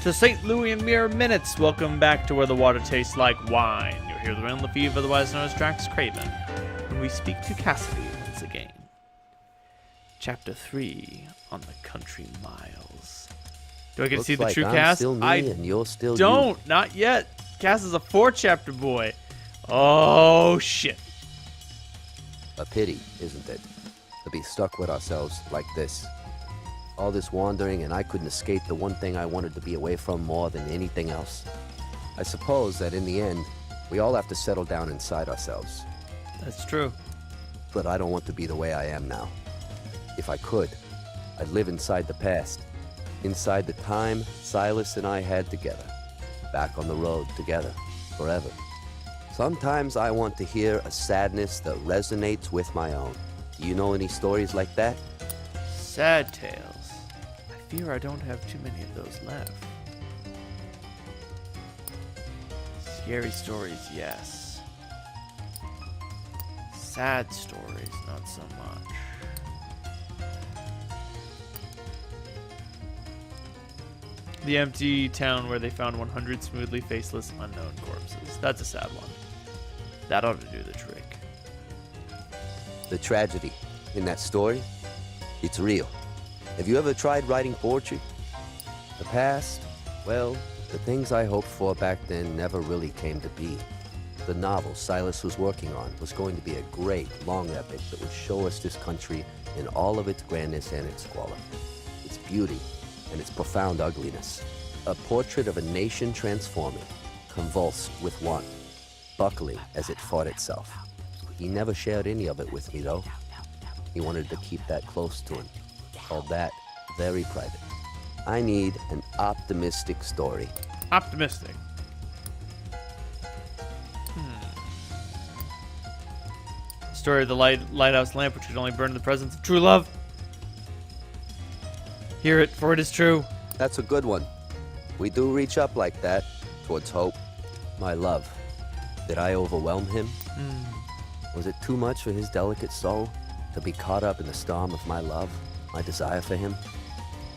to St. Louis and mere minutes. Welcome back to where the water tastes like wine. You'll hear the Reign Lefebvre, otherwise known as DraxxKraven, when we speak to Cassidy once again. Chapter 3 on the country miles. Do I get to see the like true I'm Cass? Still me and you're still don't, you. not yet. Cass is a 4-chapter boy. Oh shit. A pity, isn't it, to be stuck with ourselves like this. All this wandering, and I couldn't escape the one thing I wanted to be away from more than anything else. I suppose that in the end, we all have to settle down inside ourselves. That's true. But I don't want to be the way I am now. If I could, I'd live inside the past. Inside the time Silas and I had together. Back on the road together, forever. Sometimes I want to hear a sadness that resonates with my own. Do you know any stories like that? Sad tales. I fear I don't have too many of those left. Scary stories, yes. Sad stories, not so much. The empty town where they found 100 smoothly faceless unknown corpses. That's a sad one. That ought to do the trick. The tragedy in that story, it's real. Have you ever tried writing poetry? The past, well, the things I hoped for back then never really came to be. The novel Silas was working on was going to be a great, long epic that would show us this country in all of its grandness and its squalor, its beauty and its profound ugliness. A portrait of a nation transforming, convulsed with want, buckling as it fought itself. He never shared any of it with me, though. He wanted to keep that close to him. Called that very private. I need an optimistic story. Optimistic. Story of the lighthouse lamp, which could only burn in the presence of true love. Hear it, for it is true. That's a good one. We do reach up like that, towards hope. My love. Did I overwhelm him? Was it too much for his delicate soul to be caught up in the storm of my love, my desire for him?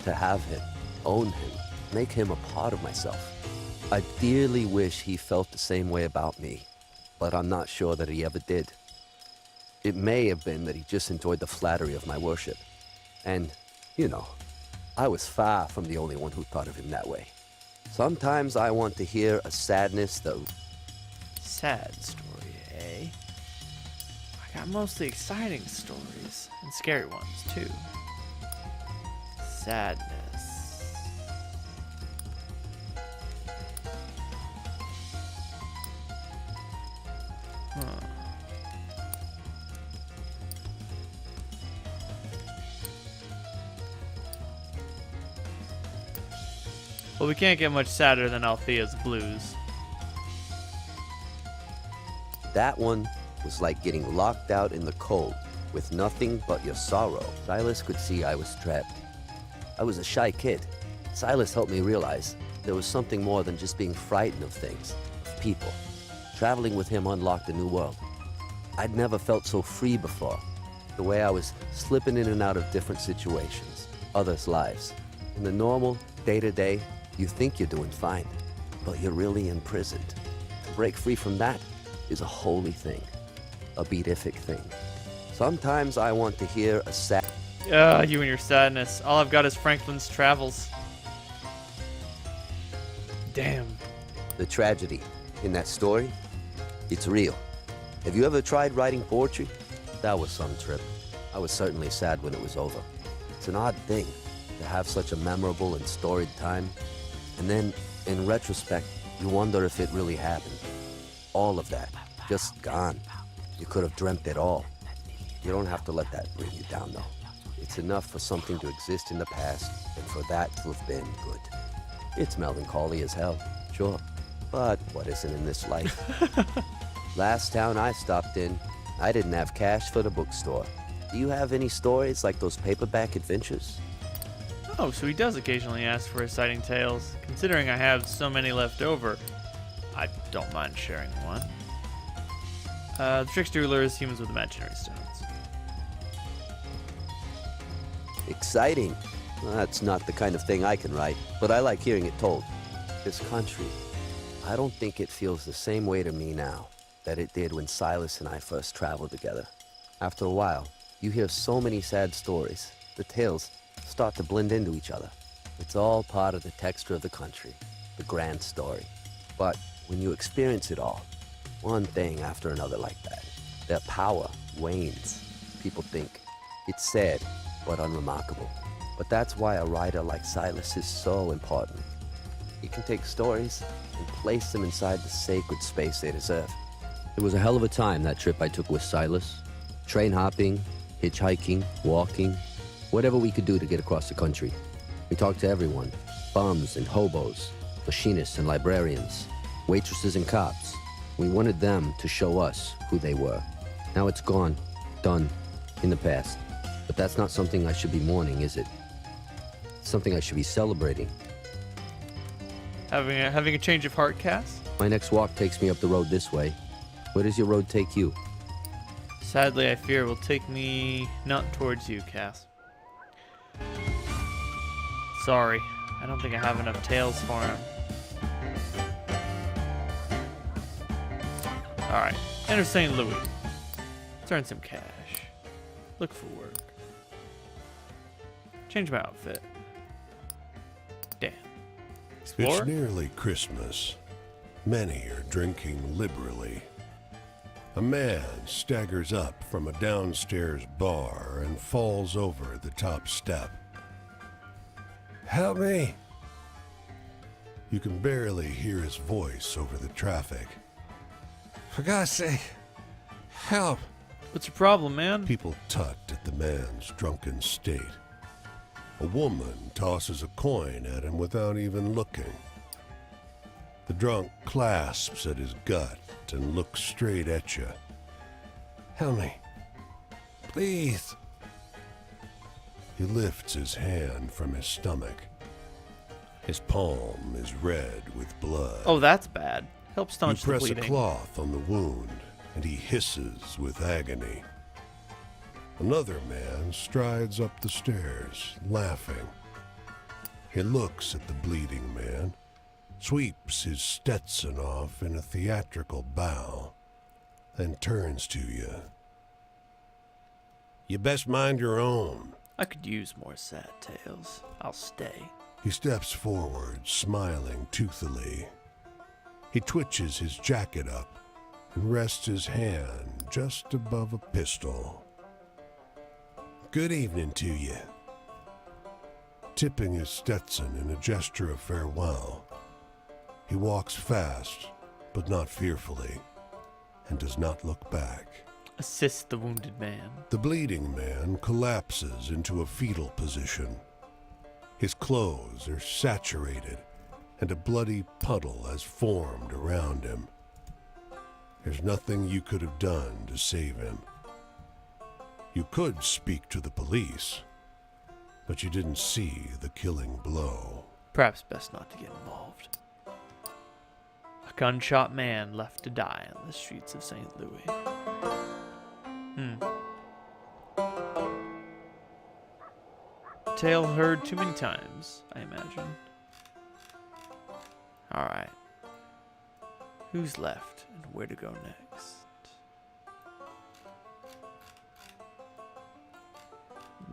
To have him, own him, make him a part of myself. I dearly wish he felt the same way about me, but I'm not sure that he ever did. It may have been that he just enjoyed the flattery of my worship. And, you know, I was far from the only one who thought of him that way. Sometimes I want to hear a sadness that... Sad story, eh? I got mostly exciting stories, and scary ones, too. Sadness. Well, we can't get much sadder than Althea's blues. That one was like getting locked out in the cold with nothing but your sorrow. Silas could see I was trapped. I was a shy kid. Silas helped me realize there was something more than just being frightened of things, of people. Traveling with him unlocked a new world. I'd never felt so free before. The way I was slipping in and out of different situations, others' lives. In the normal, day-to-day, you think you're doing fine, but you're really imprisoned. To break free from that is a holy thing, a beatific thing. Sometimes I want to hear a sad... You and your sadness. All I've got is Franklin's travels. Damn. The tragedy in that story, it's real. Have you ever tried writing poetry? That was some trip. I was certainly sad when it was over. It's an odd thing to have such a memorable and storied time, and then, in retrospect, you wonder if it really happened. All of that, just gone. You could have dreamt it all. You don't have to let that bring you down, though. It's enough for something to exist in the past, and for that to have been good. It's melancholy as hell, sure, but what isn't in this life? Last town I stopped in, I didn't have cash for the bookstore. Do you have any stories like those paperback adventures? Oh, so he does occasionally ask for exciting tales. Considering I have so many left over, I don't mind sharing one. The trickster lures humans with imaginary stones. Exciting? Well, that's not the kind of thing I can write, but I like hearing it told. This country, I don't think it feels the same way to me now that it did when Silas and I first traveled together. After a while, you hear so many sad stories. The tales start to blend into each other. It's all part of the texture of the country, the grand story. But when you experience it all, one thing after another like that, their power wanes. People think it's sad but unremarkable. But that's why a writer like Silas is so important. He can take stories and place them inside the sacred space they deserve. It was a hell of a time, that trip I took with Silas. Train hopping, hitchhiking, walking, whatever we could do to get across the country. We talked to everyone, bums and hobos, machinists and librarians, waitresses and cops. We wanted them to show us who they were. Now it's gone, done, in the past. But that's not something I should be mourning, is it? It's something I should be celebrating. Having a change of heart, Cass? My next walk takes me up the road this way. Where does your road take you? Sadly, I fear it will take me not towards you, Cass. Sorry, I don't think I have enough tails for him. Alright, enter St. Louis. Let's earn some cash. Look for work. Change my outfit. Damn. Explore? It's nearly Christmas. Many are drinking liberally. A man staggers up from a downstairs bar and falls over the top step. Help me! You can barely hear his voice over the traffic. For God's sake, help! What's your problem, man? People tut at the man's drunken state. A woman tosses a coin at him without even looking. The drunk clasps at his gut and looks straight at you. Help me. Please. He lifts his hand from his stomach. His palm is red with blood. Oh, that's bad. Help staunch the You press a bleeding. cloth on the wound, and he hisses with agony. Another man strides up the stairs, laughing. He looks at the bleeding man, sweeps his Stetson off in a theatrical bow, then turns to you. You best mind your own. I could use more sad tales. I'll stay. He steps forward, smiling toothily. He twitches his jacket up and rests his hand just above a pistol. Good evening to you. Tipping his Stetson in a gesture of farewell, he walks fast, but not fearfully, and does not look back. Assist the wounded man. The bleeding man collapses into a fetal position. His clothes are saturated, and a bloody puddle has formed around him. There's nothing you could have done to save him. You could speak to the police, but you didn't see the killing blow. Perhaps best not to get involved. A gunshot man left to die on the streets of St. Louis. Tale heard too many times, I imagine. Alright. Who's left and where to go next?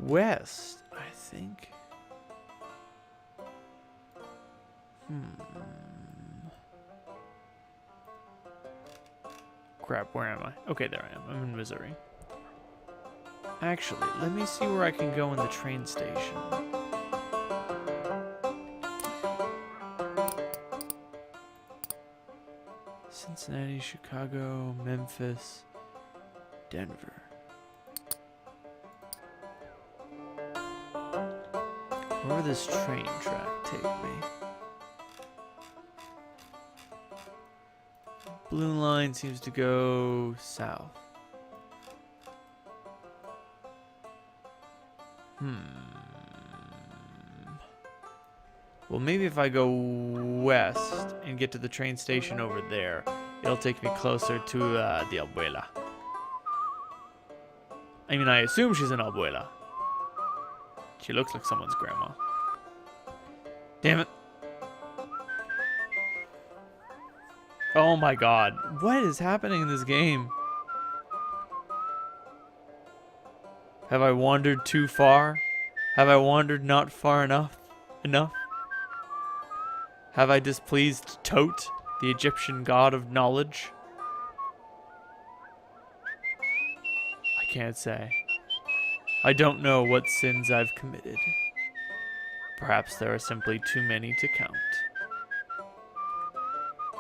West, I think. Crap, where am I? Okay, there I am. I'm in Missouri. Actually, let me see where I can go in the train station. Cincinnati, Chicago, Memphis, Denver. Where will this train track take me? Blue line seems to go south. Well, maybe if I go west and get to the train station over there, it'll take me closer to the abuela. I mean, I assume she's an abuela. She looks like someone's grandma. Damn it. Oh my god. What is happening in this game? Have I wandered too far? Have I wandered not far enough? Have I displeased Tot, the Egyptian god of knowledge? I can't say. I don't know what sins I've committed. Perhaps there are simply too many to count.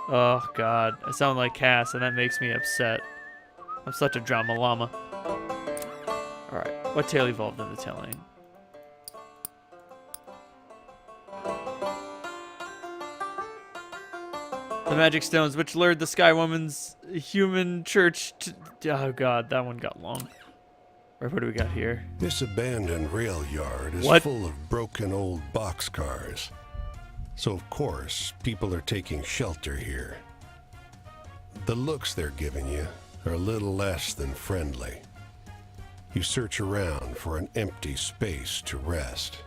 Oh god, I sound like Cass and that makes me upset. I'm such a drama llama. Alright, what tale evolved into telling? The magic stones which lured the Sky Woman's human church to... Oh god, that one got long. Right, what do we got here? This abandoned rail yard is full of broken old boxcars. So of course, people are taking shelter here. The looks they're giving you are a little less than friendly. You search around for an empty space to rest.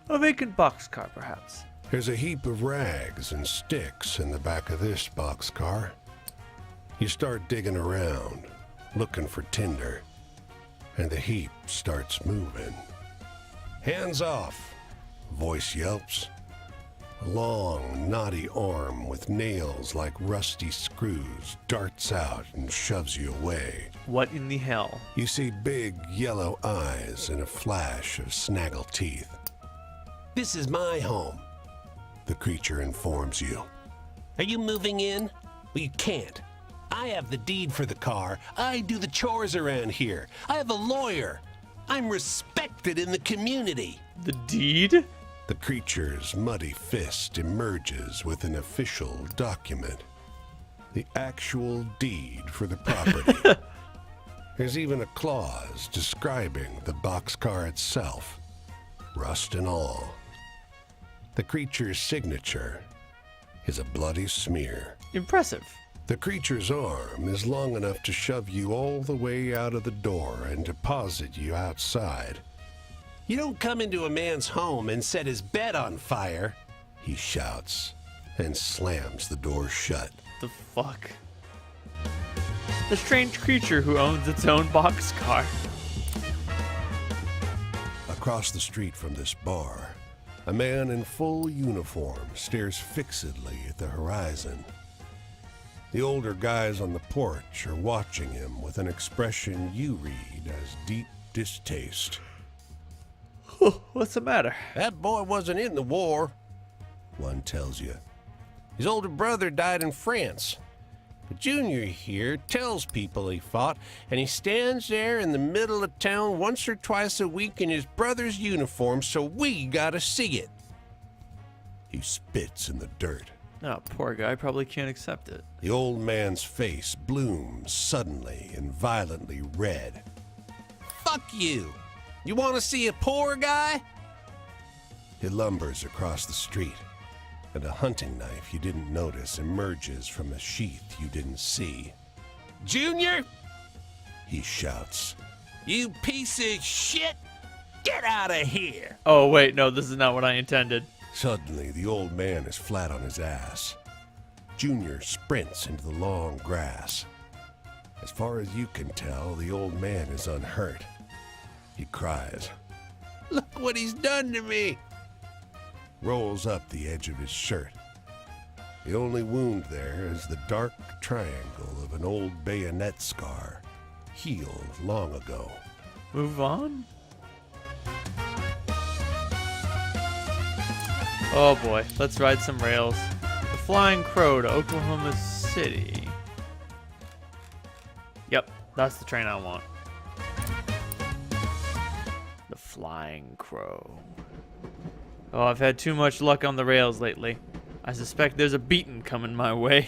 A vacant boxcar, perhaps. There's a heap of rags and sticks in the back of this boxcar. You start digging around, looking for tinder, and the heap starts moving. Hands off, voice yelps. A long, knotty arm with nails like rusty screws darts out and shoves you away. What in the hell? You see big yellow eyes and a flash of snaggle teeth. This is my home, the creature informs you. Are you moving in? Well, you can't. I have the deed for the car. I do the chores around here. I have a lawyer. I'm respected in the community. The deed? The creature's muddy fist emerges with an official document. The actual deed for the property. There's even a clause describing the boxcar itself, rust and all. The creature's signature is a bloody smear. Impressive. The creature's arm is long enough to shove you all the way out of the door and deposit you outside. You don't come into a man's home and set his bed on fire, he shouts, and slams the door shut. The fuck? The strange creature who owns its own boxcar. Across the street from this bar, a man in full uniform stares fixedly at the horizon. The older guys on the porch are watching him with an expression you read as deep distaste. What's the matter? That boy wasn't in the war, one tells you. His older brother died in France. But Junior here tells people he fought, and he stands there in the middle of town once or twice a week in his brother's uniform, so we gotta see it. He spits in the dirt. Oh, poor guy probably can't accept it. The old man's face blooms suddenly and violently red. Fuck you! You want to see a poor guy? He lumbers across the street, and a hunting knife you didn't notice emerges from a sheath you didn't see. Junior! He shouts. You piece of shit! Get out of here! Oh, wait, no, this is not what I intended. Suddenly, the old man is flat on his ass. Junior sprints into the long grass. As far as you can tell, the old man is unhurt. He cries, "Look what he's done to me!" Rolls up the edge of his shirt. The only wound there is the dark triangle of an old bayonet scar, healed long ago. Move on? Oh boy, let's ride some rails. The Flying Crow to Oklahoma City. Yep, that's the train I want. The Flying Crow. Oh, I've had too much luck on the rails lately. I suspect there's a beating coming my way.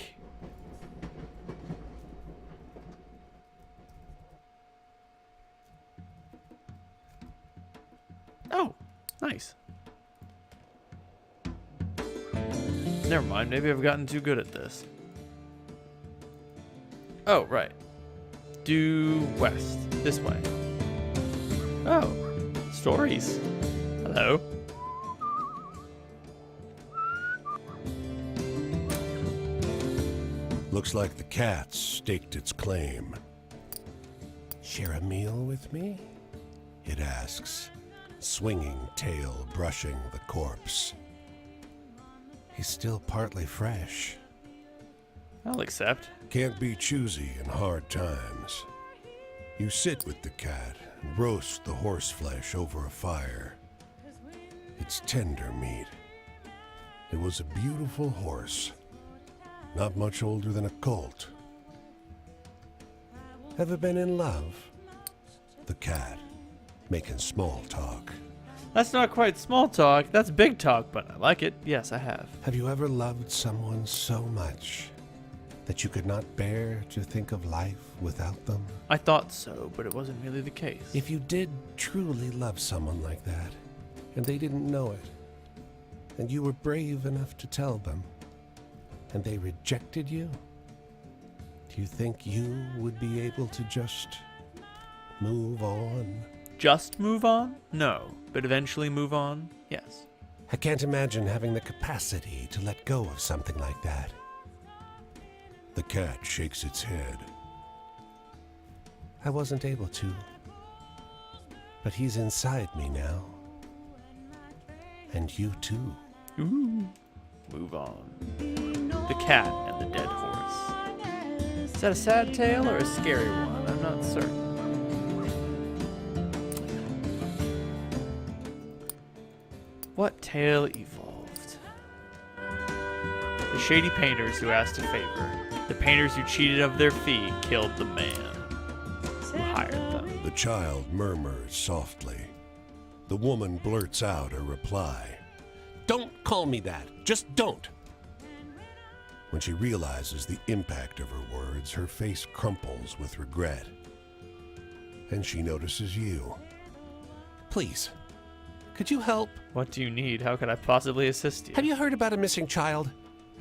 Oh, nice. Never mind, maybe I've gotten too good at this. Oh, right. Due west. This way. Oh, stories. Hello. Looks like the cat staked its claim. Share a meal with me? It asks, swinging tail brushing the corpse. He's still partly fresh. I'll accept. Can't be choosy in hard times. You sit with the cat and roast the horseflesh over a fire. It's tender meat. It was a beautiful horse, not much older than a colt. Ever been in love? The cat, making small talk. That's not quite small talk. That's big talk, but I like it. Yes, I have. Have you ever loved someone so much that you could not bear to think of life without them? I thought so, but it wasn't really the case. If you did truly love someone like that, and they didn't know it, and you were brave enough to tell them, and they rejected you, do you think you would be able to just move on? Just move on? No. But eventually move on? Yes. I can't imagine having the capacity to let go of something like that. The cat shakes its head. I wasn't able to, but he's inside me now. And you too. Ooh. Move on. The cat and the dead horse. Is that a sad tale or a scary one? I'm not certain. What tale evolved? The shady painters who asked a favor. The painters who cheated of their fee killed the man who hired them. The child murmurs softly. The woman blurts out a reply. Don't call me that. Just don't. When she realizes the impact of her words, her face crumples with regret. And she notices you. Please, could you help? What do you need? How could I possibly assist you? Have you heard about a missing child?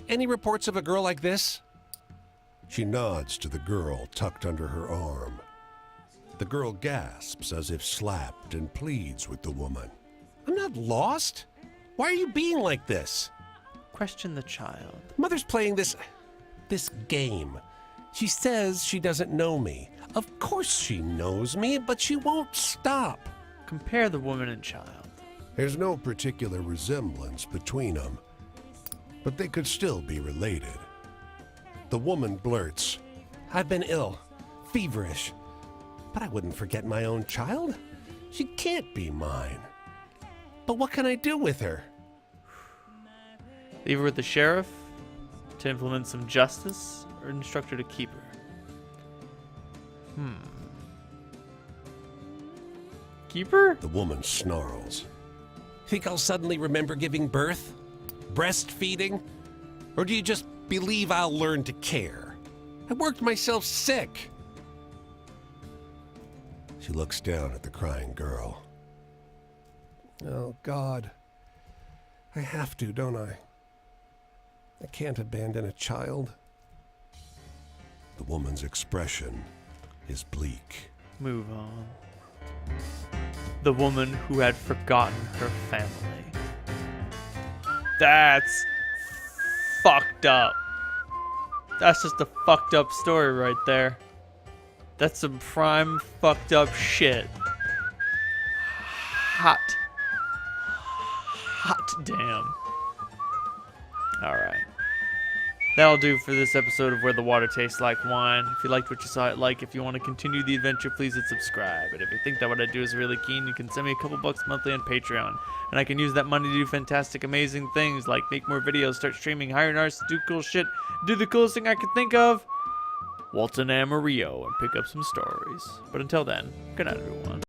Any reports of a girl like this? She nods to the girl tucked under her arm. The girl gasps as if slapped and pleads with the woman. I'm not lost. Why are you being like this? Question the child. Mother's playing this game. She says she doesn't know me. Of course she knows me, but she won't stop. Compare the woman and child. There's no particular resemblance between them, but they could still be related. The woman blurts, I've been ill, feverish, but I wouldn't forget my own child. She can't be mine. But what can I do with her? Leave her with the sheriff to implement some justice, or instruct her to keep her? Keep her? The woman snarls. Think I'll suddenly remember giving birth? Breastfeeding? Or do you just believe I'll learn to care? I worked myself sick. She looks down at the crying girl. Oh, God. I have to, don't I? I can't abandon a child. The woman's expression is bleak. Move on. The woman who had forgotten her family. That's fucked up. That's just a fucked up story right there. That's some prime fucked up shit. Hot damn. Alright. That'll do for this episode of Where the Water Tastes Like Wine. If you liked what you saw, if you want to continue the adventure, please hit subscribe. And if you think that what I do is really keen, you can send me a couple bucks monthly on Patreon. And I can use that money to do fantastic, amazing things like make more videos, start streaming, hire an artist, do cool shit, do the coolest thing I can think of, waltz an Amarillo and pick up some stories. But until then, good night everyone.